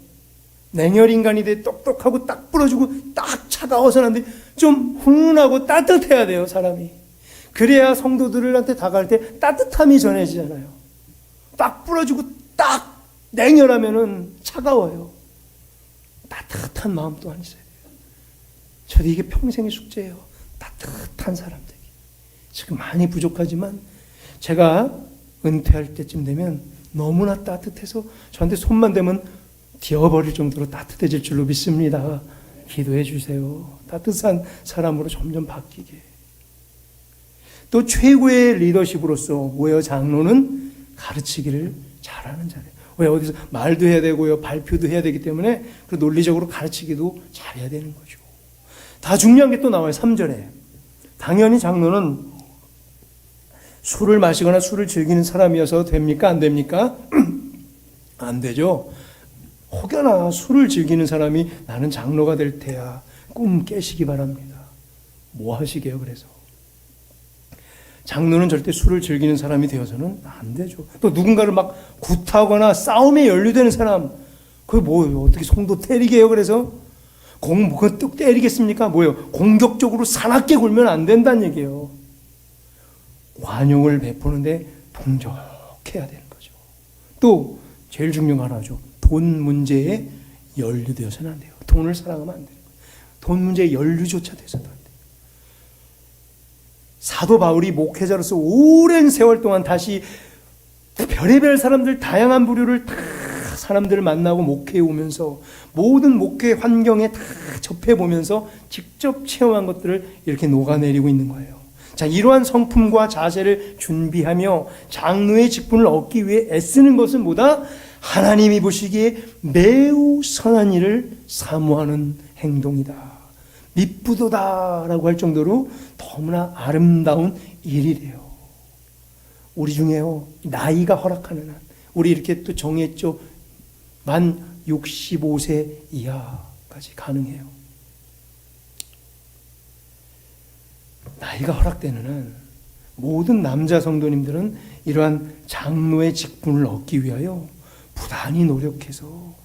[SPEAKER 1] 냉혈인간이 돼 똑똑하고 딱 부러지고 딱 차가워서는 안 돼. 좀 훈훈하고 따뜻해야 돼요, 사람이. 그래야 성도들한테 다가갈 때 따뜻함이 전해지잖아요. 딱 부러지고 딱 냉혈하면은 차가워요. 따뜻한 마음 또한 있어야 돼요. 저도 이게 평생의 숙제예요. 따뜻한 사람 되기. 지금 많이 부족하지만 제가 은퇴할 때쯤 되면 너무나 따뜻해서 저한테 손만 대면 되어버릴 정도로 따뜻해질 줄로 믿습니다. 기도해 주세요. 따뜻한 사람으로 점점 바뀌게. 또 최고의 리더십으로서 뭐예요? 장로는 가르치기를 잘하는 자예요. 왜 어디서 말도 해야 되고요, 발표도 해야 되기 때문에 그 논리적으로 가르치기도 잘해야 되는 거죠. 다 중요한 게 또 나와요. 3절에. 당연히 장로는 술을 마시거나 술을 즐기는 사람이어서 됩니까? 안 됩니까? 안 되죠. 혹여나 술을 즐기는 사람이 나는 장로가 될 테야 꿈 깨시기 바랍니다. 뭐 하시게요? 그래서 장로는 절대 술을 즐기는 사람이 되어서는 안 되죠. 또 누군가를 막 굿하거나 싸움에 연루되는 사람, 그게 뭐예요? 어떻게 성도 때리게 해요? 그래서 뚝 때리겠습니까? 뭐예요? 공격적으로 사납게 굴면 안 된다는 얘기예요. 관용을 베푸는데 풍족해야 되는 거죠. 또 제일 중요한 거 하나죠. 돈 문제에 연루되어서는 안 돼요. 돈을 사랑하면 안 돼요. 돈 문제에 연루조차 돼서도 안 돼요. 사도 바울이 목회자로서 오랜 세월 동안 다시 별의별 사람들, 다양한 부류를 다 사람들을 만나고 목회해 오면서 모든 목회 환경에 다 접해 보면서 직접 체험한 것들을 이렇게 녹아내리고 있는 거예요. 자, 이러한 성품과 자세를 준비하며 장로의 직분을 얻기 위해 애쓰는 것은 뭐다? 하나님이 보시기에 매우 선한 일을 사모하는 행동이다. 미쁘도다라고 할 정도로 너무나 아름다운 일이래요. 우리 중에요, 나이가 허락하는 한, 우리 이렇게 또 정했죠. 만 65세 이하까지 가능해요. 나이가 허락되는 한 모든 남자 성도님들은 이러한 장로의 직분을 얻기 위하여 부단히 노력해서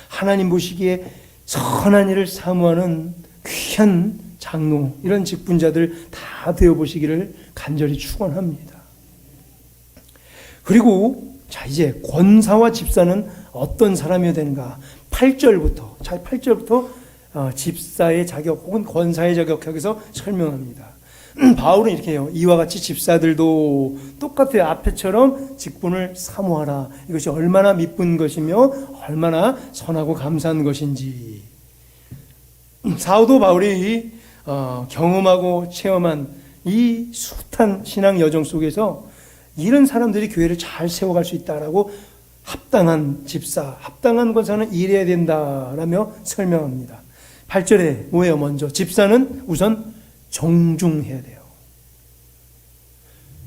[SPEAKER 1] 하나님 보시기에 선한 일을 사모하는 귀한 장로, 이런 직분자들 다 되어보시기를 간절히 축원합니다. 그리고 자, 이제 권사와 집사는 어떤 사람이어야 되는가? 8절부터 집사의 자격 혹은 권사의 자격에서 설명합니다. 바울은 이렇게 해요. 이와 같이 집사들도 똑같아요. 앞에처럼 직분을 사모하라. 이것이 얼마나 미쁜 것이며 얼마나 선하고 감사한 것인지. 사도 바울이 경험하고 체험한 이 숱한 신앙 여정 속에서 이런 사람들이 교회를 잘 세워갈 수 있다라고 합당한 집사, 합당한 권사는 일해야 된다라며 설명합니다. 8절에 뭐예요? 먼저 집사는 우선 정중해야 돼요.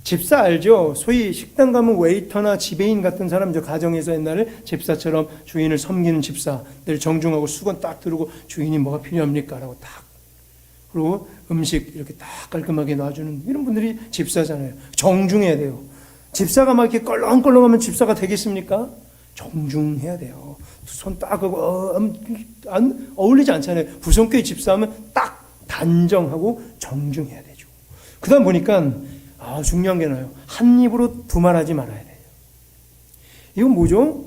[SPEAKER 1] 집사 알죠? 소위 식당 가면 웨이터나 지배인 같은 사람, 가정에서 옛날에 집사처럼 주인을 섬기는 집사, 늘 정중하고 수건 딱 들고 주인이 뭐가 필요합니까? 라고 딱. 그리고 음식 이렇게 딱 깔끔하게 놔주는 이런 분들이 집사잖아요. 정중해야 돼요. 집사가 막 이렇게 껄렁껄렁하면 집사가 되겠습니까? 정중해야 돼요. 손 딱 하고 어울리지 않잖아요. 부성교회 집사하면 딱 단정하고 정중해야 되죠. 그 다음 보니까 중요한 게 나요. 한 입으로 두말하지 말아야 돼요. 이건 뭐죠?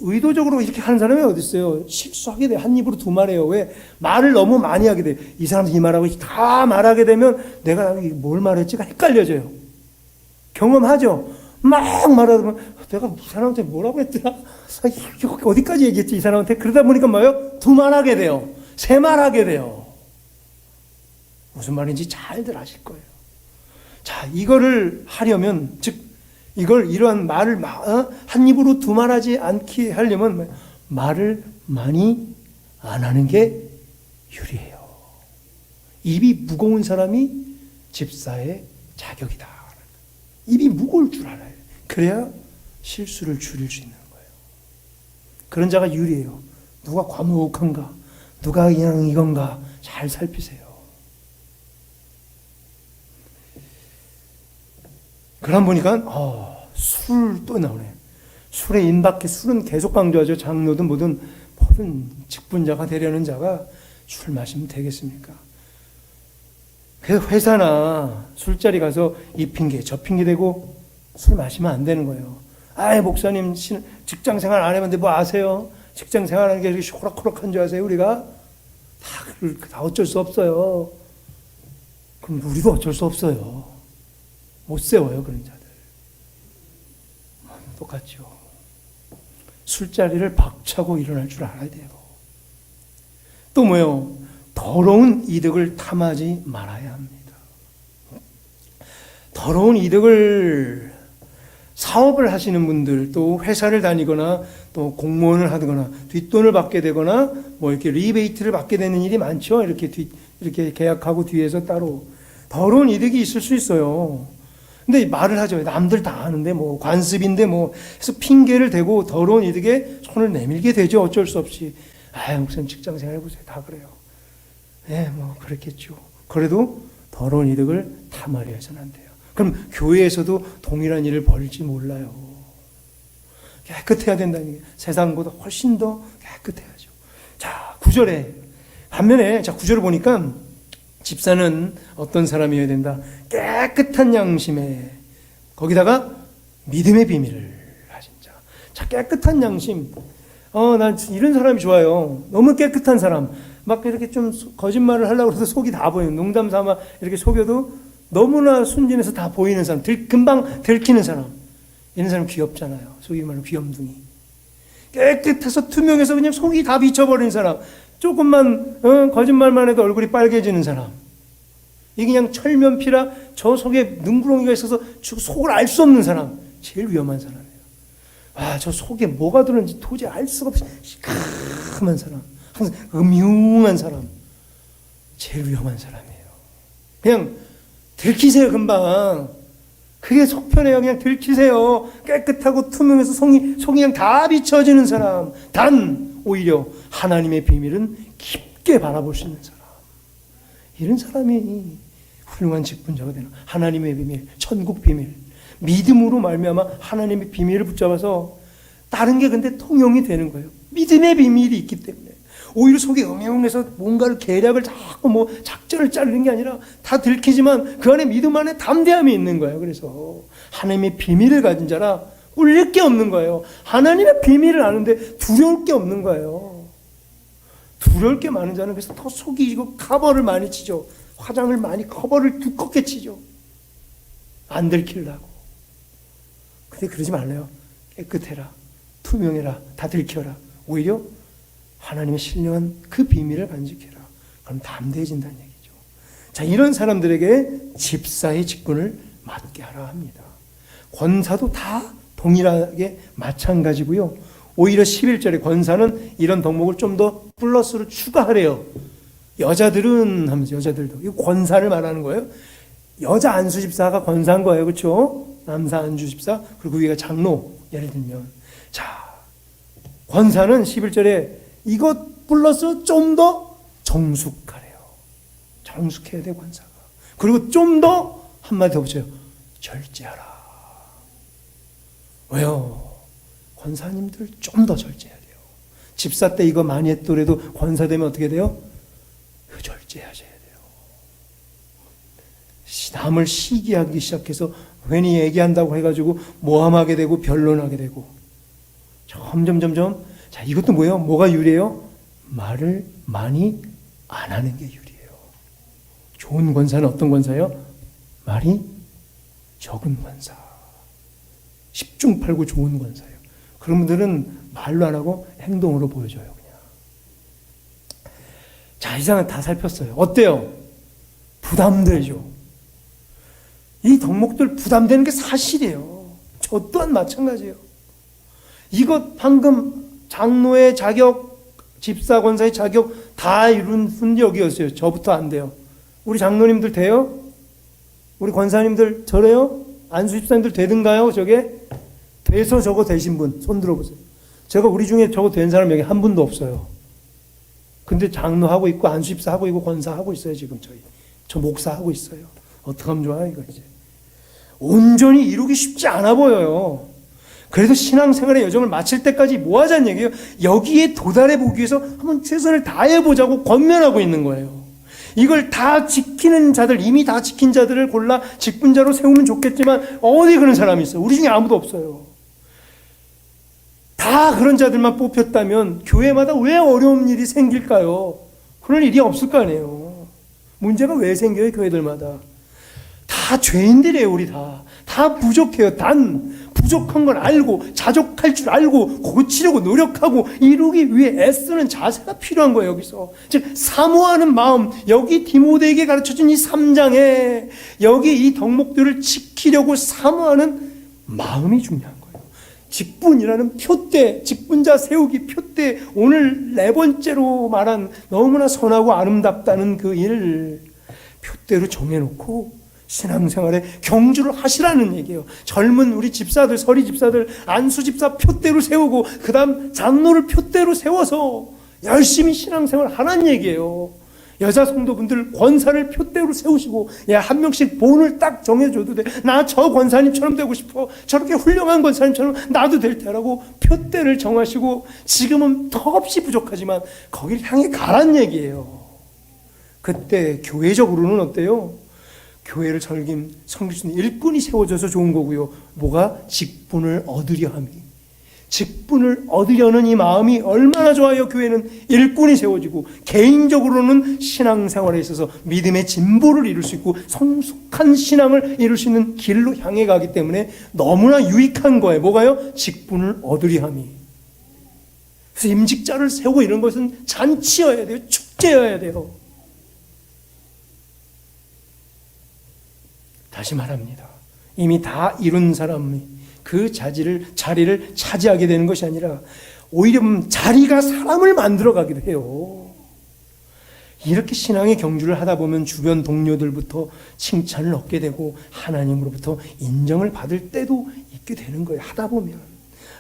[SPEAKER 1] 의도적으로 이렇게 하는 사람이 어디 있어요? 실수하게 돼요. 한 입으로 두말해요. 왜? 말을 너무 많이 하게 돼요. 이 사람도 이 말하고 다 말하게 되면 내가 뭘 말했지가 헷갈려져요. 경험하죠? 막 말하다 보면 내가 이 사람한테 뭐라고 했더라? 어디까지 얘기했지 이 사람한테? 그러다 보니까 뭐예요? 두말하게 돼요. 새말하게 돼요. 무슨 말인지 잘들 아실 거예요. 자, 이거를 하려면, 즉 이러한 말을 한 입으로 두말하지 않게 하려면 말을 많이 안 하는 게 유리해요. 입이 무거운 사람이 집사의 자격이다. 입이 무거울 줄 알아요. 그래야 실수를 줄일 수 있는 거예요. 그런 자가 유리해요. 누가 과묵한가, 누가 그냥 이건가 잘 살피세요. 그러다 보니까 술 또 나오네. 술에 임박해. 술은 계속 강조하죠. 장로든 뭐든 모든 직분자가 되려는 자가 술 마시면 되겠습니까? 그래서 회사나 술자리 가서 이 핑계 저 핑계 대고 술 마시면 안 되는 거예요. 아이 목사님 직장 생활 안 해봤는데 뭐 아세요? 직장 생활하는 게 이렇게 호락호락한 줄 아세요? 우리가 다 어쩔 수 없어요. 그럼 우리도 어쩔 수 없어요. 못 세워요 그런 자들. 똑같죠. 술자리를 박차고 일어날 줄 알아야 돼요. 또 뭐요? 더러운 이득을 탐하지 말아야 합니다. 더러운 이득을 사업을 하시는 분들, 또 회사를 다니거나 또 공무원을 하거나 뒷돈을 받게 되거나 뭐 이렇게 리베이트를 받게 되는 일이 많죠. 이렇게 계약하고 뒤에서 따로 더러운 이득이 있을 수 있어요. 근데 말을 하죠. 남들 다 아는데 뭐 관습인데 뭐 해서 핑계를 대고 더러운 이득에 손을 내밀게 되죠. 어쩔 수 없이. 목사님 직장 생활 해보세요. 다 그래요. 뭐 그렇겠죠. 그래도 더러운 이득을 탐하려 해서는 안 돼요. 그럼 교회에서도 동일한 일을 벌일지 몰라요. 깨끗해야 된다는 게 세상보다 훨씬 더 깨끗해야죠. 자, 9절에 반면에 9절을 보니까 집사는 어떤 사람이어야 된다? 깨끗한 양심에 거기다가 믿음의 비밀을 가진 자. 자, 깨끗한 양심. 난 이런 사람이 좋아요. 너무 깨끗한 사람. 막 이렇게 좀 거짓말을 하려고 해서 속이 다 보여요. 농담 삼아 이렇게 속여도 너무나 순진해서 다 보이는 사람. 금방 들키는 사람. 이런 사람 귀엽잖아요. 속이 말로 귀염둥이. 깨끗해서 투명해서 그냥 속이 다 비쳐버린 사람. 조금만 거짓말만 해도 얼굴이 빨개지는 사람. 이게 그냥 철면피라 저 속에 눈구렁이가 있어서 속을 알 수 없는 사람. 제일 위험한 사람이에요. 저 속에 뭐가 들었는지 도저히 알 수가 없이 시커먼 사람. 항상 음흉한 사람. 제일 위험한 사람이에요. 그냥 들키세요 금방. 그게 속편해요. 그냥 들키세요. 깨끗하고 투명해서 속이 그냥 다 비춰지는 사람. 단 오히려 하나님의 비밀은 깊게 바라볼 수 있는 사람. 이런 사람이 훌륭한 직분자가 되는 하나님의 비밀, 천국 비밀. 믿음으로 말미암아 하나님의 비밀을 붙잡아서 다른 게 근데 통용이 되는 거예요. 믿음의 비밀이 있기 때문에. 오히려 속이 음흉해서 뭔가를 계략을 자꾸 뭐 작전을 짜는 게 아니라 다 들키지만 그 안에 믿음 안에 담대함이 있는 거예요. 그래서 하나님의 비밀을 가진 자라 꿀릴 게 없는 거예요. 하나님의 비밀을 아는데 두려울 게 없는 거예요. 두려울 게 많은 자는 그래서 더 속이 이거 커버를 많이 치죠. 화장을 많이 커버를 두껍게 치죠. 안 들키려고. 근데 그러지 말래요. 깨끗해라. 투명해라. 다 들켜라. 오히려 하나님의 신령한 그 비밀을 간직해라. 그럼 담대해진다는 얘기죠. 자, 이런 사람들에게 집사의 직분을 맡게 하라 합니다. 권사도 다 동일하게 마찬가지고요. 오히려 11절에 권사는 이런 덕목을 좀 더 플러스로 추가하래요. 여자들은 하면서 여자들도 이 권사를 말하는 거예요. 여자 안수집사가 권사인 거예요. 그렇죠? 남사 안수집사 그리고 위가 장로 예를 들면 자 권사는 11절에 이것 플러스 좀 더 정숙하래요. 정숙해야 돼 권사가. 그리고 좀 더 한마디 더 붙여요. 절제하라. 왜요? 권사님들 좀 더 절제해야 돼요. 집사 때 이거 많이 했더라도 권사 되면 어떻게 돼요? 절제하셔야 돼요. 남을 시기하기 시작해서 괜히 얘기한다고 해가지고 모함하게 되고 변론하게 되고 점점 자 이것도 뭐예요? 뭐가 유리해요? 말을 많이 안 하는 게 유리해요. 좋은 권사는 어떤 권사예요? 말이 적은 권사. 10중 8구 좋은 권사예요. 그런 분들은 말로 안 하고 행동으로 보여줘요. 그냥. 자, 이상은 다 살폈어요. 어때요? 부담되죠. 이 덕목들 부담되는 게 사실이에요. 저 또한 마찬가지예요. 이것 방금 장로의 자격, 집사 권사의 자격 다 이룬 분 여기였어요. 저부터 안 돼요. 우리 장로님들 돼요? 우리 권사님들 저래요? 안수 집사님들 되든가요? 저게? 돼서 저거 되신 분 손 들어보세요. 제가 우리 중에 저거 된 사람 여기 한 분도 없어요. 근데 장로하고 있고 안수 집사하고 있고 권사하고 있어요. 지금 저 목사하고 있어요. 어떻게 하면 좋아요 이거 이제. 온전히 이루기 쉽지 않아 보여요. 그래도 신앙생활의 여정을 마칠 때까지 뭐 하자는 얘기예요? 여기에 도달해 보기 위해서 한번 최선을 다해보자고 권면하고 있는 거예요. 이걸 다 지키는 자들, 이미 다 지킨 자들을 골라 직분자로 세우면 좋겠지만 어디 그런 사람이 있어요? 우리 중에 아무도 없어요. 다 그런 자들만 뽑혔다면 교회마다 왜 어려운 일이 생길까요? 그런 일이 없을 거 아니에요. 문제가 왜 생겨요? 교회들마다. 다 죄인들이에요. 우리 다 부족해요. 단 부족한 걸 알고 자족할 줄 알고 고치려고 노력하고 이루기 위해 애쓰는 자세가 필요한 거예요. 여기서 즉 사모하는 마음, 여기 디모데에게 가르쳐준 이 3장에 여기 이 덕목들을 지키려고 사모하는 마음이 중요한 거예요. 직분이라는 표대, 직분자 세우기 표대, 오늘 4번째로 말한 너무나 선하고 아름답다는 그 일 표대로 정해놓고 신앙생활에 경주를 하시라는 얘기예요. 젊은 우리 집사들, 서리 집사들, 안수 집사 표대로 세우고 그 다음 장로를 표대로 세워서 열심히 신앙생활 하라는 얘기예요. 여자 성도분들 권사를 표대로 세우시고 한 명씩 본을 딱 정해줘도 돼. 나 저 권사님처럼 되고 싶어. 저렇게 훌륭한 권사님처럼 나도 될 테라고 표대를 정하시고 지금은 턱없이 부족하지만 거기를 향해 가란 얘기예요. 그때 교회적으로는 어때요? 교회를 섬길 수 있는 일꾼이 세워져서 좋은 거고요. 뭐가? 직분을 얻으려 함이. 직분을 얻으려는 이 마음이 얼마나 좋아요. 교회는 일꾼이 세워지고 개인적으로는 신앙생활에 있어서 믿음의 진보를 이룰 수 있고 성숙한 신앙을 이룰 수 있는 길로 향해 가기 때문에 너무나 유익한 거예요. 뭐가요? 직분을 얻으려 함이. 그래서 임직자를 세우고 이런 것은 잔치여야 돼요. 축제여야 돼요. 다시 말합니다. 이미 다 이룬 사람이 그 자리를 차지하게 되는 것이 아니라 오히려 자리가 사람을 만들어가기도 해요. 이렇게 신앙의 경주를 하다 보면 주변 동료들부터 칭찬을 얻게 되고 하나님으로부터 인정을 받을 때도 있게 되는 거예요. 하다 보면.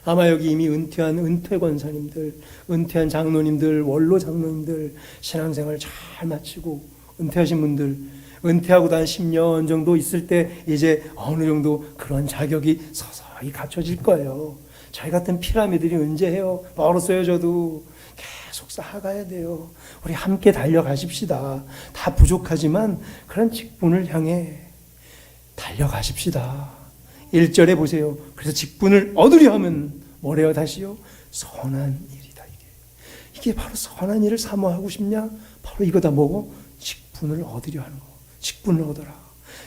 [SPEAKER 1] 아마 여기 이미 은퇴한 은퇴 권사님들, 은퇴한 장로님들, 원로 장로님들 신앙생활 잘 마치고 은퇴하신 분들 은퇴하고도 한 10년 정도 있을 때 이제 어느 정도 그런 자격이 서서히 갖춰질 거예요. 저희 같은 피라미드들이 언제 해요? 멀었어요. 저도 계속 쌓아가야 돼요. 우리 함께 달려가십시다. 다 부족하지만 그런 직분을 향해 달려가십시다. 1절에 보세요. 그래서 직분을 얻으려 하면 뭐래요? 다시요? 선한 일이다. 이게 바로 선한 일을 사모하고 싶냐? 바로 이거다. 뭐고? 직분을 얻으려 하는 거. 직분을 얻어라.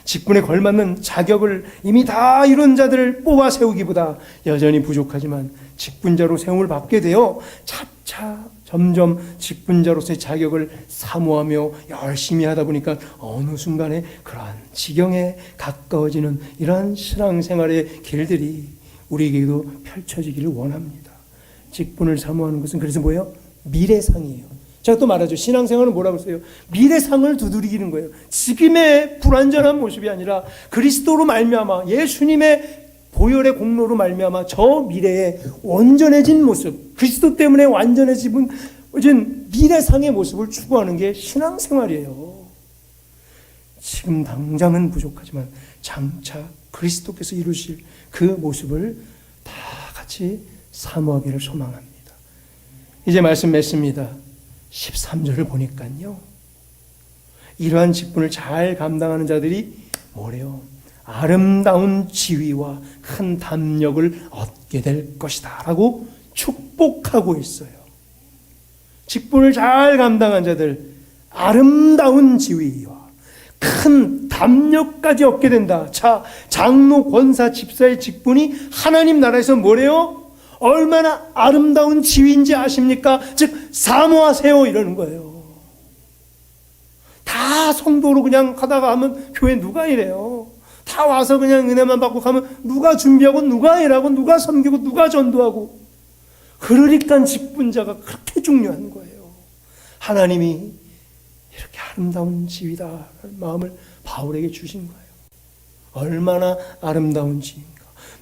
[SPEAKER 1] 직분에 걸맞는 자격을 이미 다 이룬 자들을 뽑아 세우기보다 여전히 부족하지만 직분자로 세움을 받게 되어 차차 점점 직분자로서의 자격을 사모하며 열심히 하다 보니까 어느 순간에 그러한 지경에 가까워지는 이러한 신앙생활의 길들이 우리에게도 펼쳐지기를 원합니다. 직분을 사모하는 것은 그래서 뭐예요? 미래상이에요. 제가 또 말하죠. 신앙생활은 뭐라고 써요? 미래상을 두드리는 거예요. 지금의 불완전한 모습이 아니라 그리스도로 말미암아 예수님의 보혈의 공로로 말미암아 저 미래의 온전해진 모습, 그리스도 때문에 완전해진 미래상의 모습을 추구하는 게 신앙생활이에요. 지금 당장은 부족하지만 장차 그리스도께서 이루실 그 모습을 다 같이 사모하기를 소망합니다. 이제 말씀 맺습니다. 13절을 보니까요. 이러한 직분을 잘 감당하는 자들이 뭐래요? 아름다운 지위와 큰 담력을 얻게 될 것이다 라고 축복하고 있어요. 직분을 잘 감당한 자들 아름다운 지위와 큰 담력까지 얻게 된다. 자, 장로, 권사, 집사의 직분이 하나님 나라에서 뭐래요? 얼마나 아름다운 지위인지 아십니까? 즉 사모하세요 이러는 거예요. 다 성도로 그냥 하다가 하면 교회 누가 이래요? 다 와서 그냥 은혜만 받고 가면 누가 준비하고 누가 일하고 누가 섬기고 누가 전도하고. 그러니까 직분자가 그렇게 중요한 거예요. 하나님이 이렇게 아름다운 지위다라는 마음을 바울에게 주신 거예요. 얼마나 아름다운 지위인가.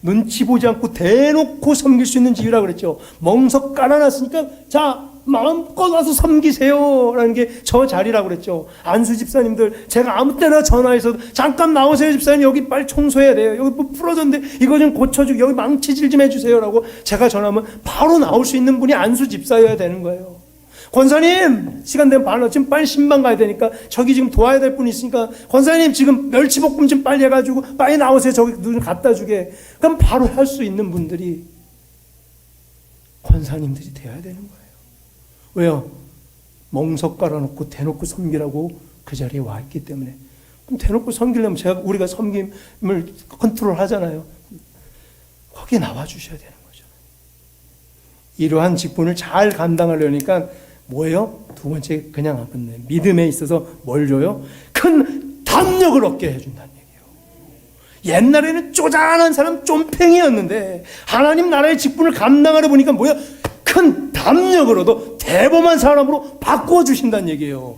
[SPEAKER 1] 눈치 보지 않고 대놓고 섬길 수 있는 지위라고 그랬죠. 멍석 깔아놨으니까 자 마음껏 와서 섬기세요 라는 게 저 자리라고 그랬죠. 안수 집사님들 제가 아무 때나 전화해서 잠깐 나오세요 집사님, 여기 빨리 청소해야 돼요, 여기 뭐 부러졌는데 이거 좀 고쳐주고 여기 망치질 좀 해주세요 라고 제가 전화하면 바로 나올 수 있는 분이 안수 집사여야 되는 거예요. 권사님 시간 되면 바로 지금 빨리 신방 가야 되니까 저기 지금 도와야 될 분이 있으니까 권사님 지금 멸치볶음 좀 빨리 해가지고 빨리 나오세요, 저기 눈 갖다 주게. 그럼 바로 할 수 있는 분들이 권사님들이 돼야 되는 거예요. 왜요? 멍석 깔아놓고 대놓고 섬기라고 그 자리에 와 있기 때문에. 그럼 대놓고 섬기려면 우리가 섬김을 컨트롤 하잖아요. 거기에 나와 주셔야 되는 거죠. 이러한 직분을 잘 감당하려니까 뭐예요? 두 번째 그냥 안 끝내요. 믿음에 있어서 뭘 줘요? 큰 담력을 얻게 해준다는 얘기예요. 옛날에는 쪼잔한 사람 쫌팽이였는데 하나님 나라의 직분을 감당하려 보니까 뭐야? 큰 담력을 얻어 대범한 사람으로 바꿔주신다는 얘기예요.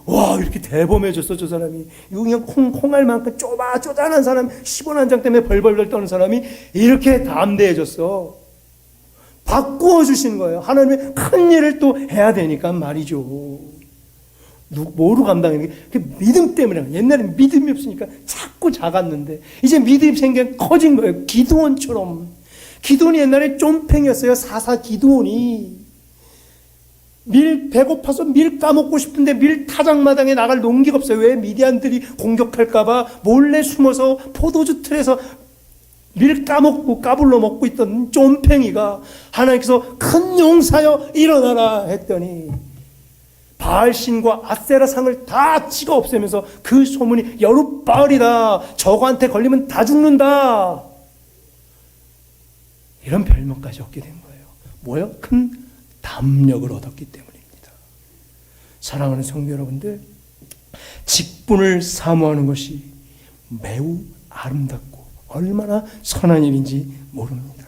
[SPEAKER 1] 와, 이렇게 대범해졌어 저 사람이. 이거 그냥 콩알만큼 쪼잔한 사람, 10원 한 장 때문에 벌벌 떠는 사람이 이렇게 담대해졌어. 바꾸어 주시는 거예요. 하나님의 큰 일을 또 해야 되니까 말이죠. 뭐로 감당하는 게? 그 믿음 때문에. 옛날엔 믿음이 없으니까 자꾸 작았는데 이제 믿음이 생겨 커진 거예요. 기드온처럼. 기드온이 옛날에 쫌팽이었어요. 사사 기드온이. 배고파서 밀 까먹고 싶은데 밀 타작마당에 나갈 농기가 없어요. 왜? 미디안들이 공격할까봐 몰래 숨어서 포도주 틀에서 밀 까먹고 까불러 먹고 있던 쫌팽이가 하나님께서 큰 용사여 일어나라 했더니 바알신과 아세라 상을 다 찍어 없애면서 그 소문이 여룻바알이다, 저거한테 걸리면 다 죽는다, 이런 별명까지 얻게 된 거예요. 뭐요? 큰 담력을 얻었기 때문입니다. 사랑하는 성도 여러분들, 직분을 사모하는 것이 매우 아름답고 얼마나 선한 일인지 모릅니다.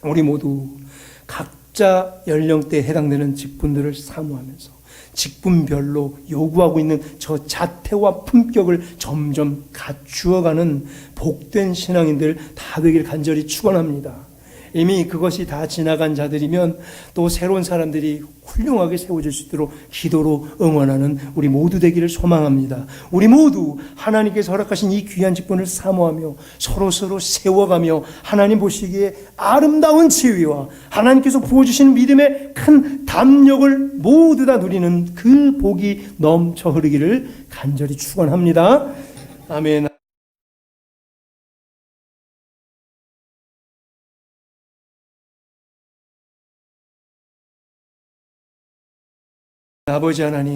[SPEAKER 1] 우리 모두 각자 연령대에 해당되는 직분들을 사모하면서 직분별로 요구하고 있는 저 자태와 품격을 점점 갖추어가는 복된 신앙인들 다 되길 간절히 축원합니다. 이미 그것이 다 지나간 자들이면 또 새로운 사람들이 훌륭하게 세워질 수 있도록 기도로 응원하는 우리 모두 되기를 소망합니다. 우리 모두 하나님께서 허락하신 이 귀한 직분을 사모하며 서로서로 세워가며 하나님 보시기에 아름다운 지위와 하나님께서 부어주신 믿음의 큰 담력을 모두 다 누리는 그 복이 넘쳐 흐르기를 간절히 축원합니다. 아멘. 아버지 하나님,